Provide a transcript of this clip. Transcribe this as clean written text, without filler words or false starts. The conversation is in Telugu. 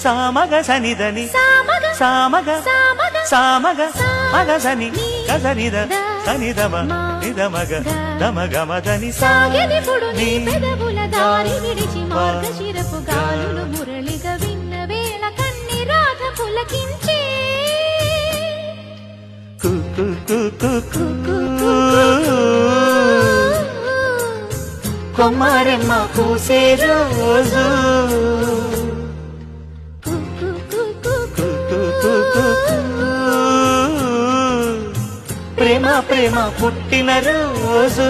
సామగ సనిదని సామగ సామగ మగ సని గసనిద సనిదమ నిదమగ దమగమదని సాగెదిపుడు నీ పెదవుల దారి విడిచి మార్గశిరపు గాలులు మురళిగా విన్న వేళ కన్ని రాధ పులకించే కొమ్మారెమ్మ పూసే రోజు ప్రేమ ప్రేమ పుట్టిన రోజు